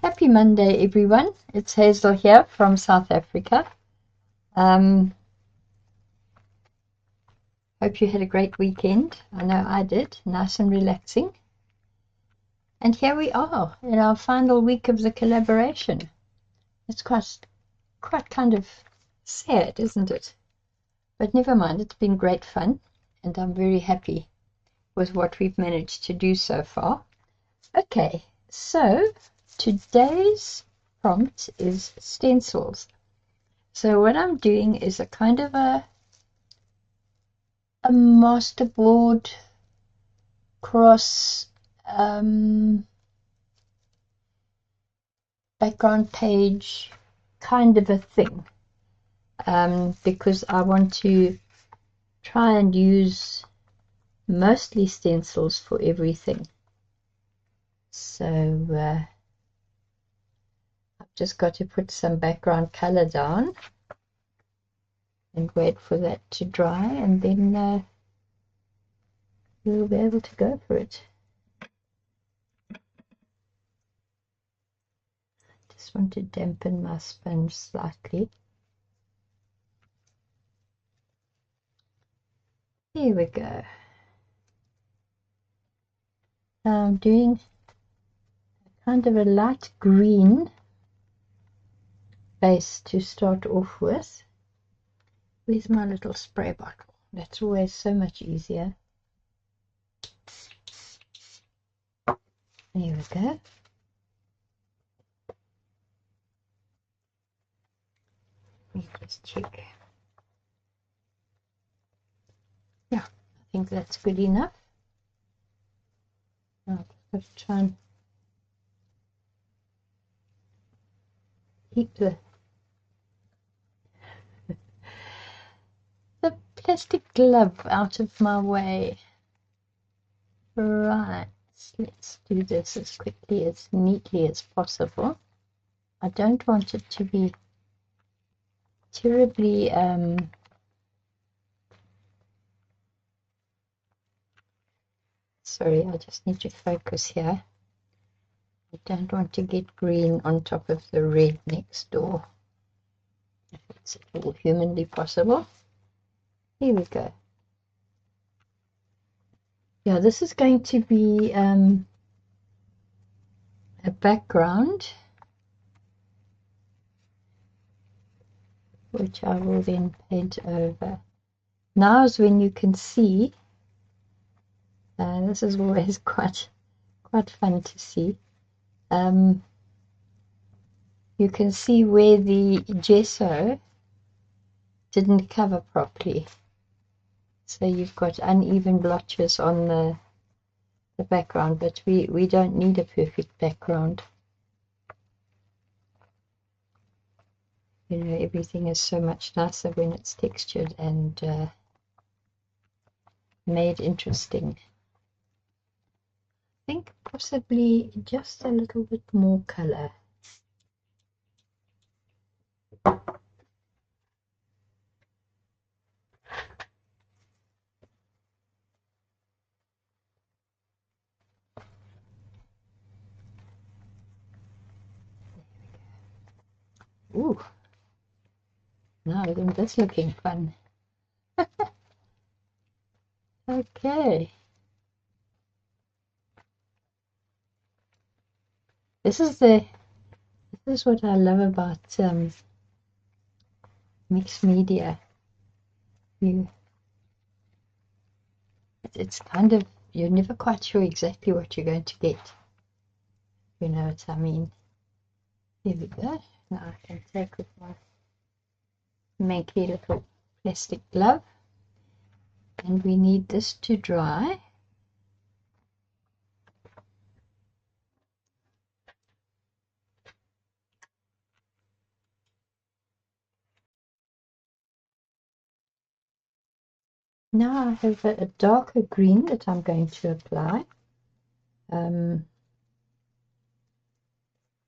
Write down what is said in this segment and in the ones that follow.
Happy Monday, everyone. It's Hazel here from South Africa. Hope you had a great weekend. I know I did. Nice and relaxing. And here we are in our final week of the collaboration. It's quite kind of sad, isn't it? But never mind, it's been great fun, and I'm very happy with what we've managed to do so far. Okay, so today's prompt is stencils. So what I'm doing is a kind of a masterboard cross background page kind of a thing, because I want to try and use mostly stencils for everything. So I've just got to put some background color down and wait for that to dry, and then we'll be able to go for it. Just want to dampen my sponge slightly. Here we go. Now I'm doing kind of a light green base to start off with. Where's my little spray bottle? That's always so much easier. There we go. Let me just check. Yeah, I think that's good enough. I'll just try and keep the plastic glove out of my way. Right, let's do this as quickly, as neatly as possible. I don't want it to be terribly sorry, I just need to focus here. I don't want to get green on top of the red next door, if it's at all humanly possible. Here we go. Yeah, this is going to be a background, which I will then paint over. Now is when you can see, this is always quite fun to see. You can see where the gesso didn't cover properly. So you've got uneven blotches on the background, but we don't need a perfect background. You know, everything is so much nicer when it's textured and made interesting. I think possibly just a little bit more color. Ooh, now isn't this looking fun? Okay. This is what I love about mixed media. It's kind of, you're never quite sure exactly what you're going to get. You know what I mean? Here we go. Now I can take with my manky little plastic glove, and we need this to dry. Now I have a darker green that I'm going to apply.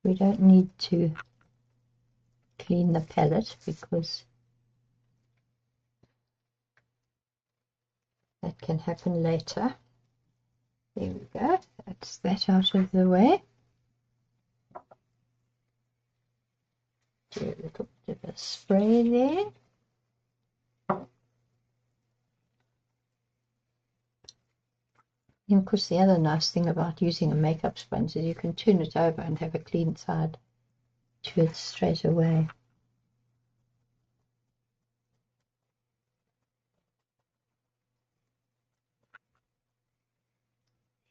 We don't need to clean the palette because that can happen later. There we go. That's that out of the way. do a little bit of a spray there. And of course, the other nice thing about using a makeup sponge is you can turn it over and have a clean side to it straight away.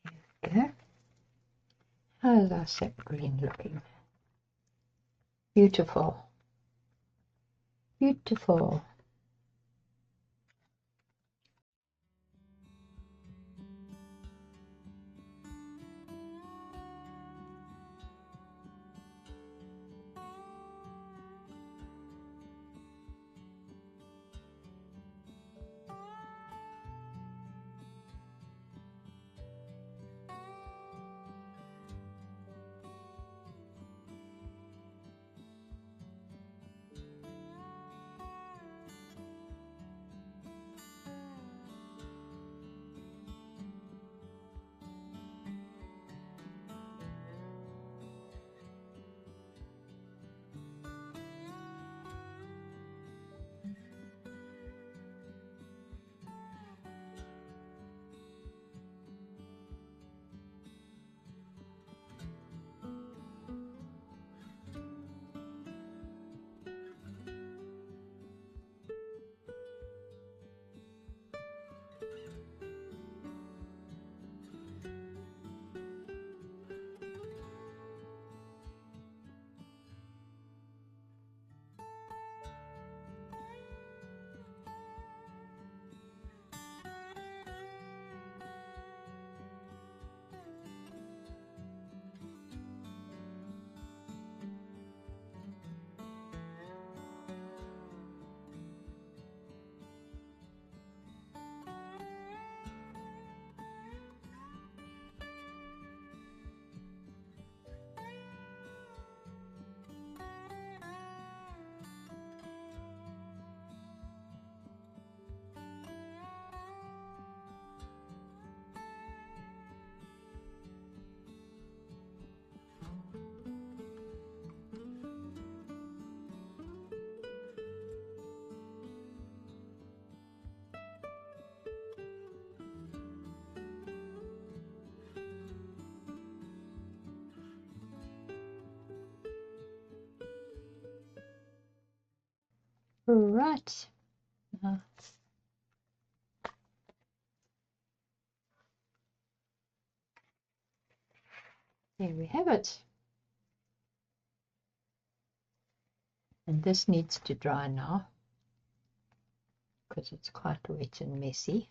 There we go. How's our sap green looking? Beautiful. Beautiful. Right. There we have it. And this needs to dry now because it's quite wet and messy.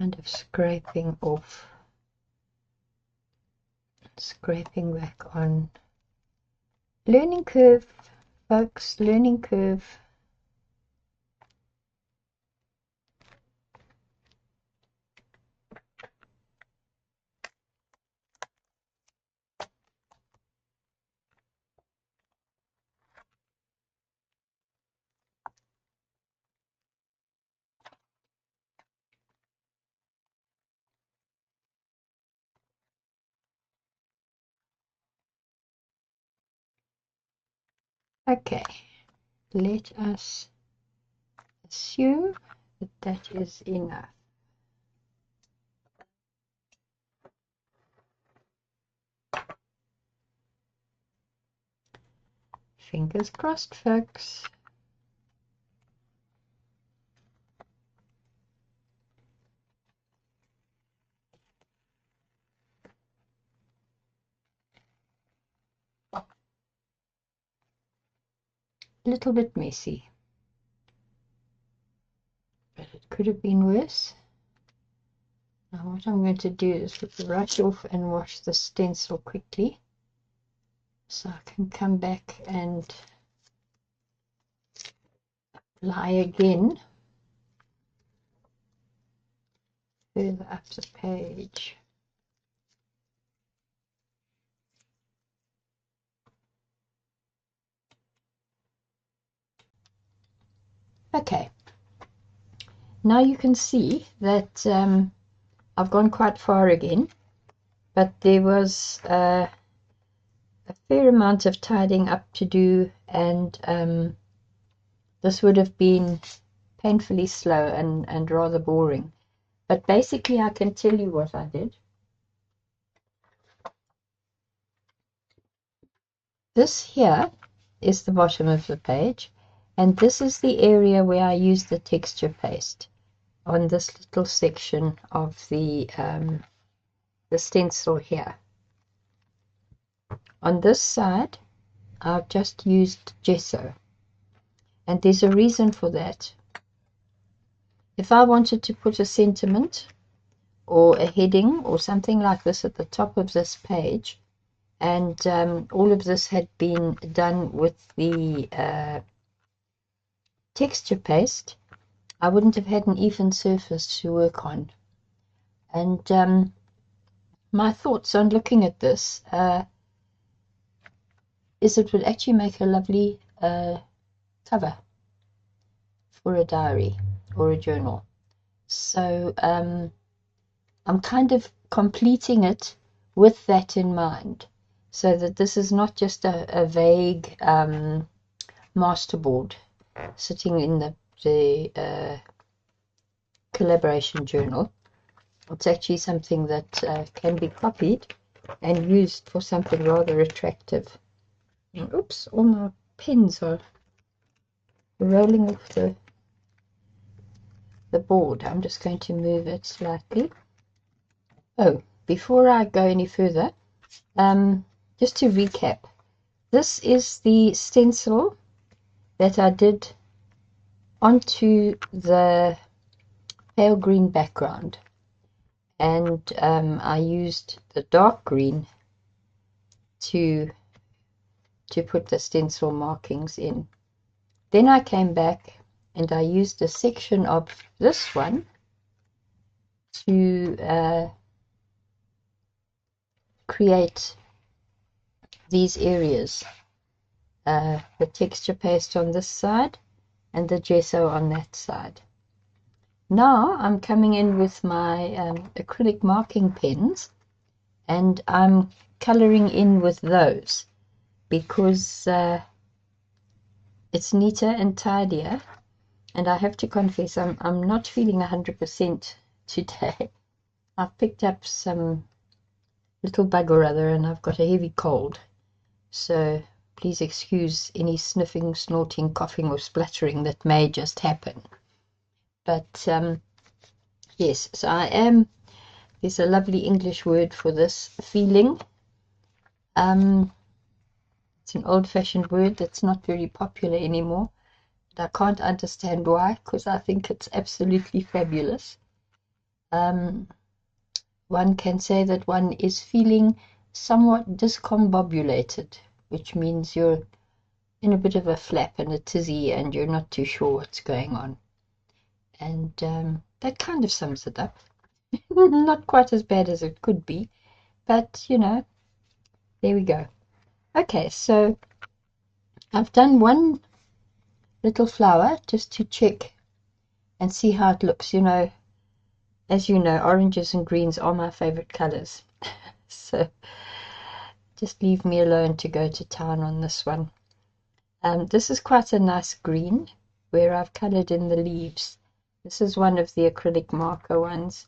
kind of scraping off, scraping back on. Learning curve, folks, learning curve. Okay, let us assume that that is enough. Fingers crossed, folks. A little bit messy, but it could have been worse. Now what I'm going to do is rush off and wash the stencil quickly, so I can come back and apply again further up the page. Okay, now you can see that I've gone quite far again, but there was a fair amount of tidying up to do, and this would have been painfully slow and rather boring. But basically I can tell you what I did. This here is the bottom of the page, and this is the area where I used the texture paste on this little section of the stencil here. On this side I've just used gesso, and there's a reason for that. If I wanted to put a sentiment or a heading or something like this at the top of this page, and all of this had been done with the texture paste, I wouldn't have had an even surface to work on. And my thoughts on looking at this is it would actually make a lovely cover for a diary or a journal. So I'm kind of completing it with that in mind, so that this is not just a vague masterboard sitting in the collaboration journal. It's actually something that can be copied and used for something rather attractive. And oops, all my pens are rolling off the board. I'm just going to move it slightly. Oh, before I go any further, just to recap, this is the stencil that I did onto the pale green background, and I used the dark green to put the stencil markings in. Then I came back and I used a section of this one to create these areas, the texture paste on this side and the gesso on that side. Now I'm coming in with my acrylic marking pens, and I'm coloring in with those because it's neater and tidier. And I have to confess, I'm not feeling 100% today. I've picked up some little bug or other, and I've got a heavy cold. So please excuse any sniffing, snorting, coughing or spluttering that may just happen. But yes, so I am, there's a lovely English word for this feeling. It's an old-fashioned word that's not very popular anymore. I can't understand why, because I think it's absolutely fabulous. one can say that one is feeling somewhat discombobulated, which means you're in a bit of a flap and a tizzy and you're not too sure what's going on. And that kind of sums it up. Not quite as bad as it could be, but you know, there we go. Okay, so I've done one little flower just to check and see how it looks. You know, as you know, oranges and greens are my favorite colors. So just leave me alone to go to town on this one. This is quite a nice green where I've colored in the leaves. This is one of the acrylic marker ones.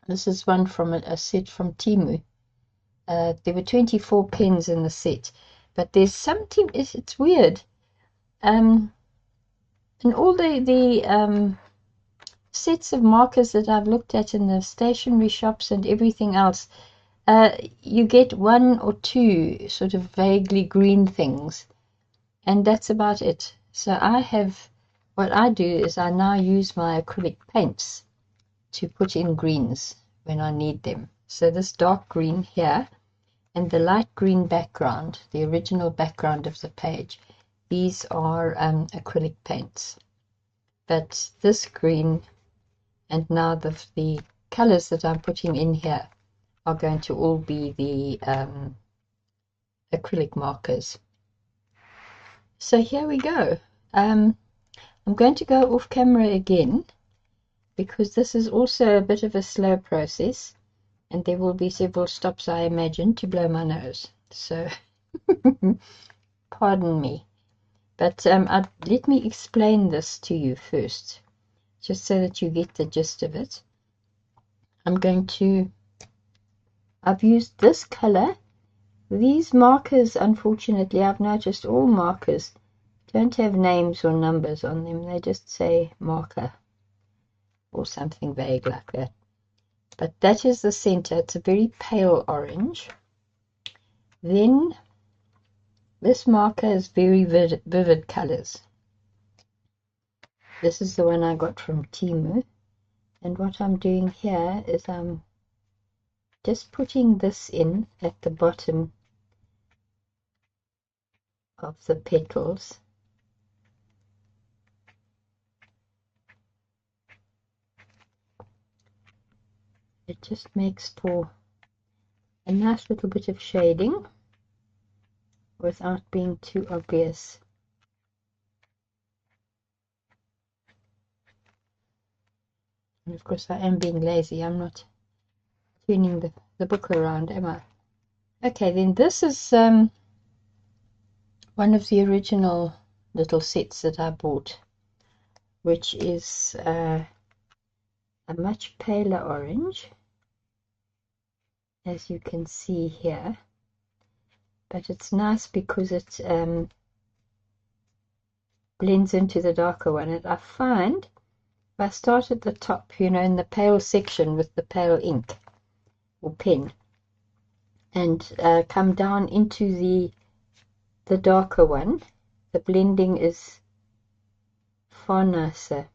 This is one from a set from Temu. There were 24 pens in the set, but there's something, it's weird. In all the sets of markers that I've looked at in the stationery shops and everything else, you get one or two sort of vaguely green things, and that's about it. So what I do is I now use my acrylic paints to put in greens when I need them. So this dark green here and the light green background, the original background of the page, these are acrylic paints. But this green and now the colors that I'm putting in here are going to all be the acrylic markers. So here we go. I'm going to go off camera again because this is also a bit of a slow process and there will be several stops, I imagine, to blow my nose. So pardon me. But let me explain this to you first, just so that you get the gist of it. I've used this color. These markers, unfortunately, I've noticed all markers don't have names or numbers on them. They just say marker or something vague like that. But that is the center. It's a very pale orange. Then this marker is very vivid colors. This is the one I got from Temu. And what I'm doing here is I'm just putting this in at the bottom of the petals. It just makes for a nice little bit of shading without being too obvious. And of course I am being lazy. I'm not turning the book around, am I? Okay, then this is one of the original little sets that I bought, which is a much paler orange, as you can see here. But it's nice because it blends into the darker one. And I find if I start at the top, you know, in the pale section with the pale ink or pen, and come down into the darker one, the blending is far nicer.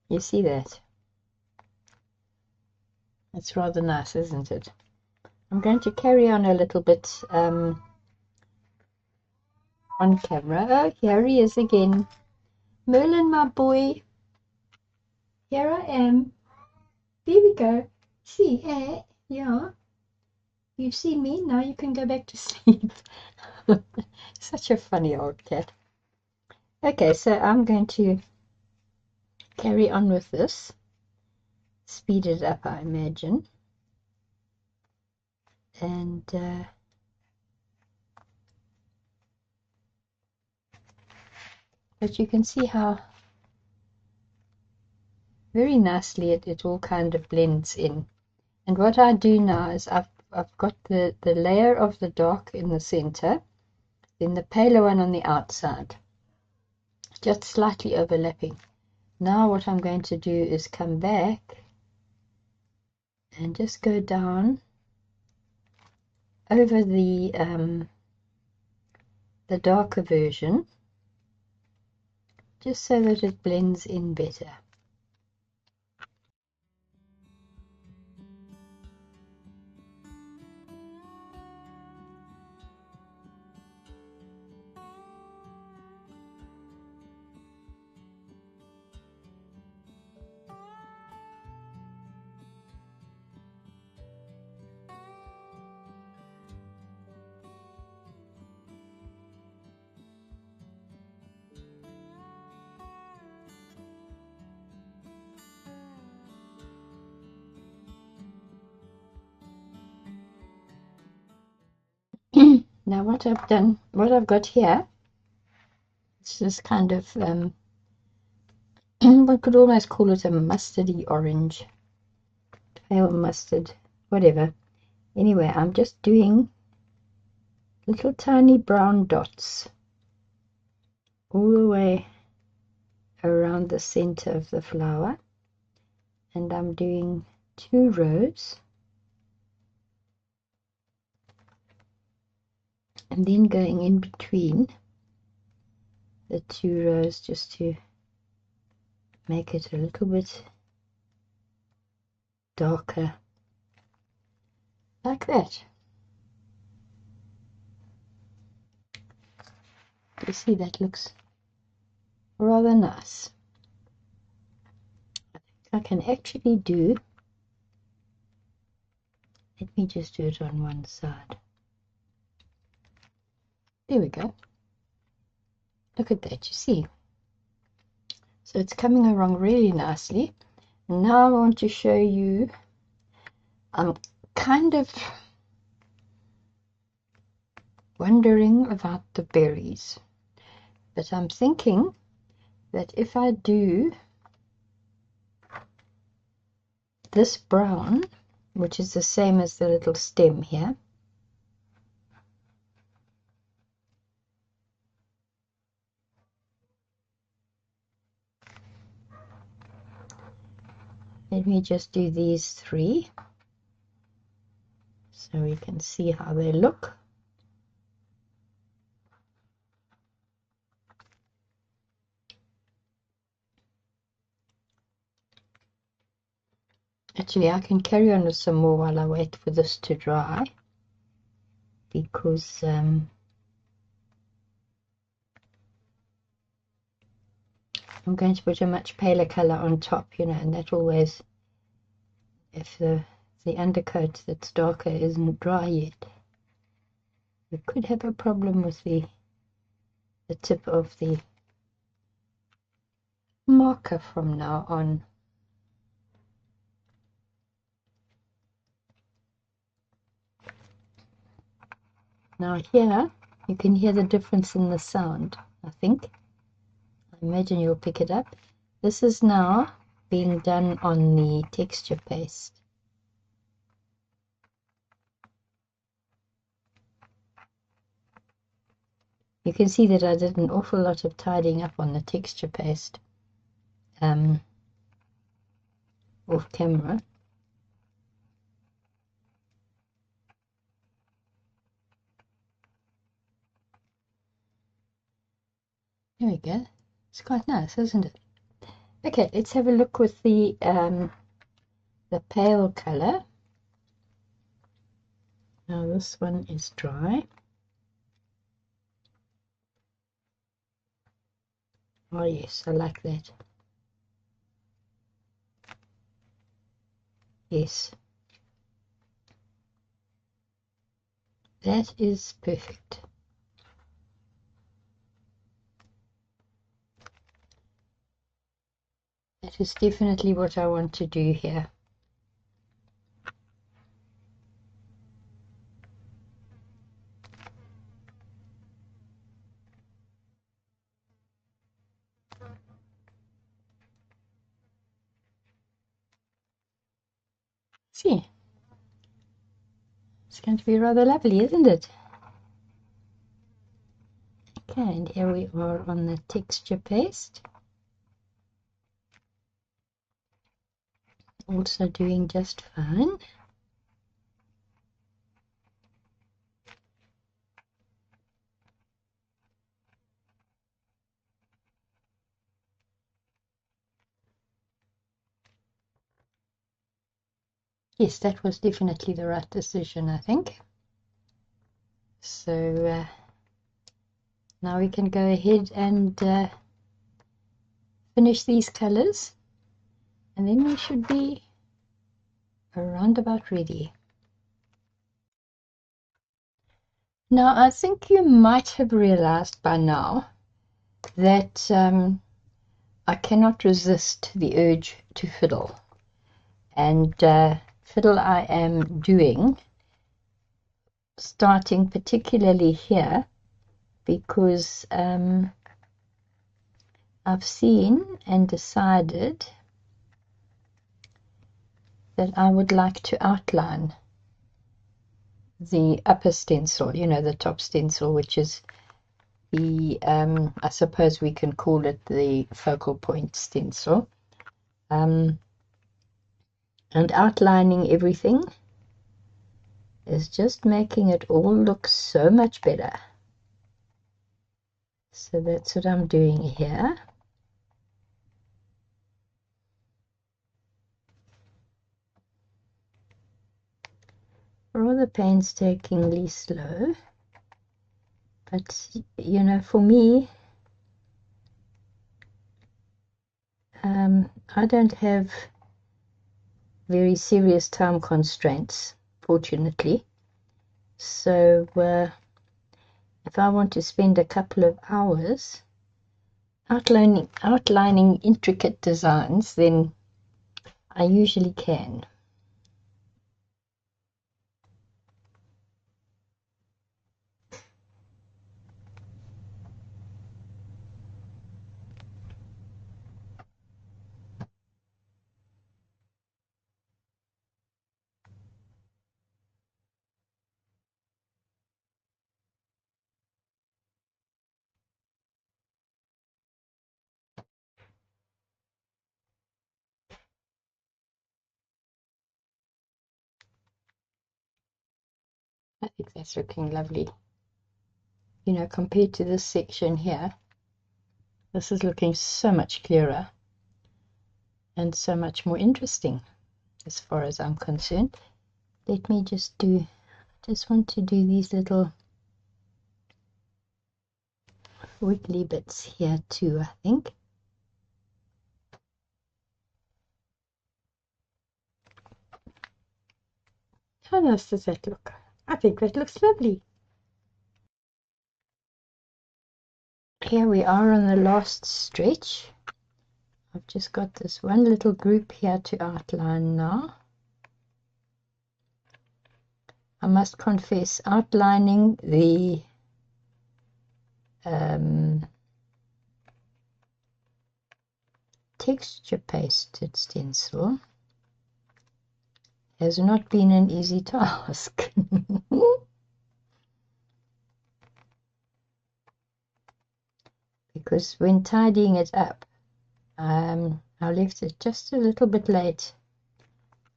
You see that? It's rather nice, isn't it? I'm going to carry on a little bit on camera. Oh, here he is again. Merlin, my boy. Here I am. There we go. See, hey, yeah. You see me, now you can go back to sleep. Such a funny old cat. Okay, so I'm going to carry on with this. Speed it up, I imagine. And but you can see how very nicely it all kind of blends in. And what I do now is I've got the layer of the dark in the center, then the paler one on the outside, just slightly overlapping. Now what I'm going to do is come back and just go down over the darker version, just so that it blends in better. Now what I've got here, it's this kind of, one could almost call it a mustardy orange, pale mustard, whatever. Anyway, I'm just doing little tiny brown dots all the way around the center of the flower, and I'm doing 2 rows, and then going in between the 2 rows just to make it a little bit darker, like that. You see, that looks rather nice. I can actually do, let me just do it on one side. There we go. Look at that, you see. So it's coming along really nicely. And now I want to show you, I'm kind of wondering about the berries, but I'm thinking that if I do this brown, which is the same as the little stem here, let me just do these 3 so we can see how they look. Actually, I can carry on with some more while I wait for this to dry, because I'm going to put a much paler color on top, you know, and that always, if the undercoat that's darker isn't dry yet, we could have a problem with the tip of the marker from now on. Now here you can hear the difference in the sound, I think. I imagine you'll pick it up. This is now being done on the texture paste. You can see that I did an awful lot of tidying up on the texture paste off camera. There we go. It's quite nice, isn't it? Okay, let's have a look with the pale color. Now this one is dry. Oh yes, I like that. Yes. That is perfect. That is definitely what I want to do here. See, it's going to be rather lovely, isn't it? Okay, and here we are on the texture paste. Also doing just fine. Yes, that was definitely the right decision, I think. So now we can go ahead and finish these colors, and then we should be around about ready. Now, I think you might have realized by now that I cannot resist the urge to fiddle. And fiddle I am doing, starting particularly here, because I've seen and decided that I would like to outline the upper stencil, you know, the top stencil, which is the, I suppose we can call it the focal point stencil, and outlining everything is just making it all look so much better. So that's what I'm doing here. Rather painstakingly slow, but you know, for me, I don't have very serious time constraints, fortunately. So if I want to spend a couple of hours outlining intricate designs, then I usually can. I think that's looking lovely. You know, compared to this section here, this is looking so much clearer and so much more interesting as far as I'm concerned. Let me just want to do these little wiggly bits here too, I think. How nice does that look? I think that looks lovely. Here we are on the last stretch. I've just got this one little group here to outline now. I must confess, outlining the texture pasted stencil has not been an easy task. Because when tidying it up, I left it just a little bit late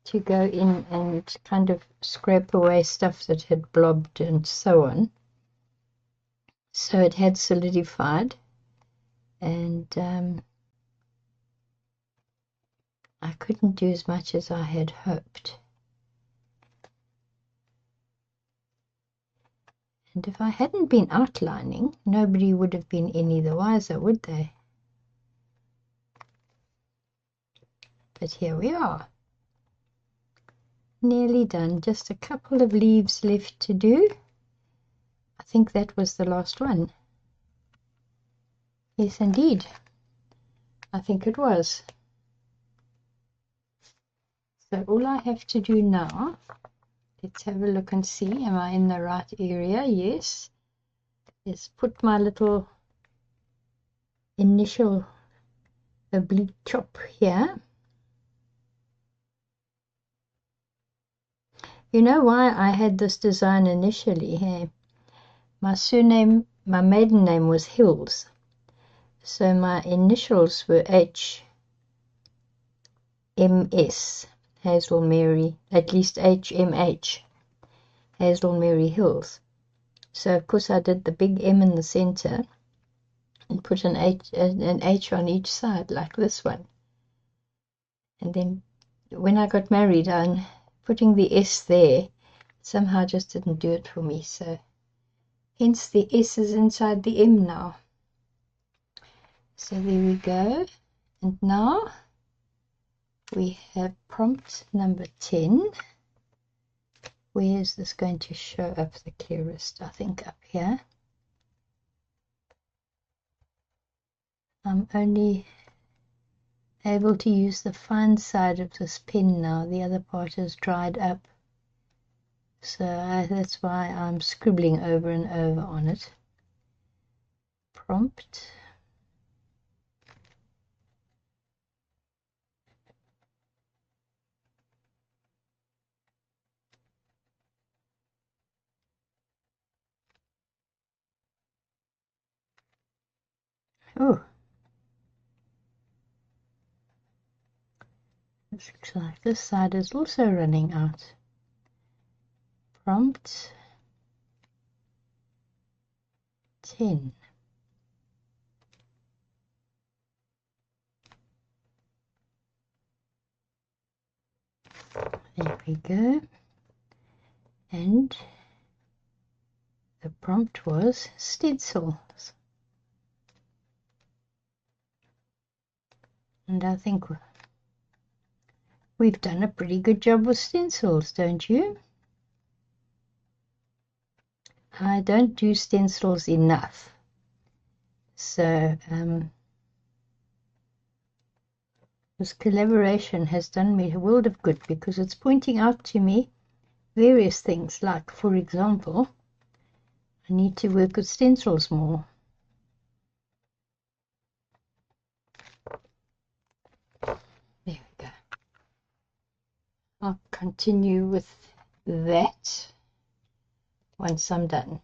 to go in and kind of scrape away stuff that had blobbed and so on. So it had solidified, and I couldn't do as much as I had hoped. And if I hadn't been outlining, nobody would have been any the wiser, would they? But here we are. Nearly done. Just a couple of leaves left to do. I think that was the last one. Yes, indeed. I think it was. So all I have to do now, let's have a look and see, am I in the right area? Yes. Is put my little initial oblique chop here. You know why I had this design initially? Hey, my surname, my maiden name was Hills. So my initials were HMS, Hazel Mary, at least HMH, Hazel Mary Hills. So of course I did the big M in the center and put an H on each side like this one. And then when I got married, I putting the S there somehow just didn't do it for me, so hence the S is inside the M now. So there we go. And now we have prompt number 10. Where is this going to show up the clearest? I think up here. I'm only able to use the fine side of this pen now. The other part is dried up. So that's why I'm scribbling over and over on it. Prompt. Oh, it looks like this side is also running out. Prompt 10. There we go. And the prompt was stencils. And I think we've done a pretty good job with stencils, don't you? I don't do stencils enough. So this collaboration has done me a world of good, because it's pointing out to me various things, like, for example, I need to work with stencils more. There we go. I'll continue with that once I'm done.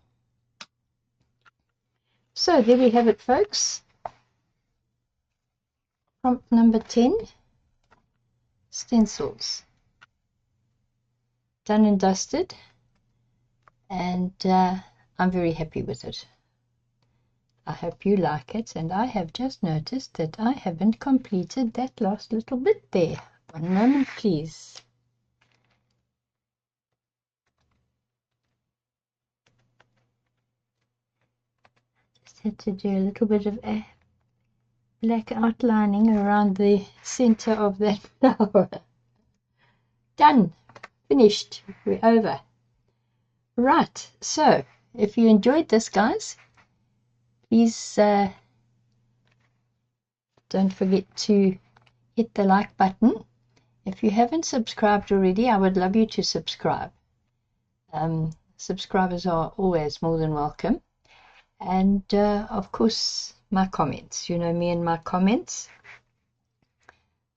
So there we have it, folks. Prompt number 10, stencils. Done and dusted, and I'm very happy with it. I hope you like it, and I have just noticed that I haven't completed that last little bit there. One moment, please. Just had to do a little bit of black outlining around the center of that flower. Done. Finished. We're over. Right, so if you enjoyed this, guys, please don't forget to hit the like button. If you haven't subscribed already, I would love you to subscribe. Subscribers are always more than welcome. And of course, my comments. You know me and my comments.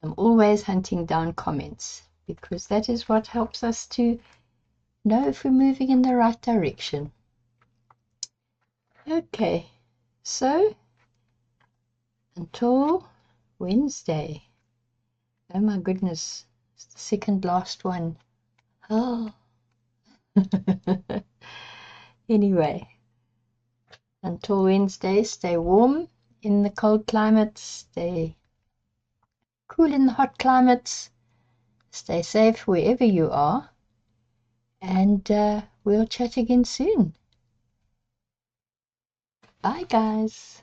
I'm always hunting down comments, because that is what helps us to know if we're moving in the right direction. Okay, so until Wednesday. Oh my goodness, it's the second last one. Oh. Anyway, until Wednesday, stay warm in the cold climates, stay cool in the hot climates, stay safe wherever you are, and we'll chat again soon. Bye, guys.